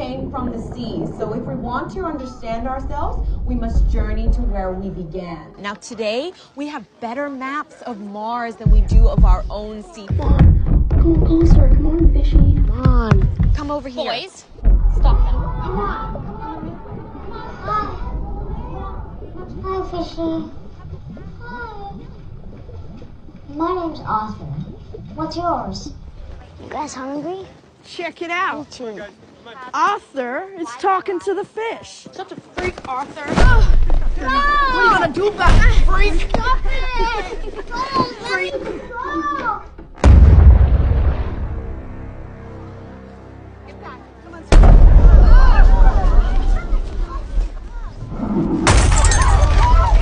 came from the sea. So if we want to understand ourselves, we must journey to where we began. Now today, we have better maps of Mars than we do of our own sea. Come on, come closer. Come on, fishy. Come on. Come over here. Boys, stop them. Come on. Hi, fishy. Hi. My name's Arthur. What's yours? You guys hungry? Check it out. Me too. Arthur is talking to the fish. Such a freak, Arthur. What are you gonna do about it, freak? Stop it!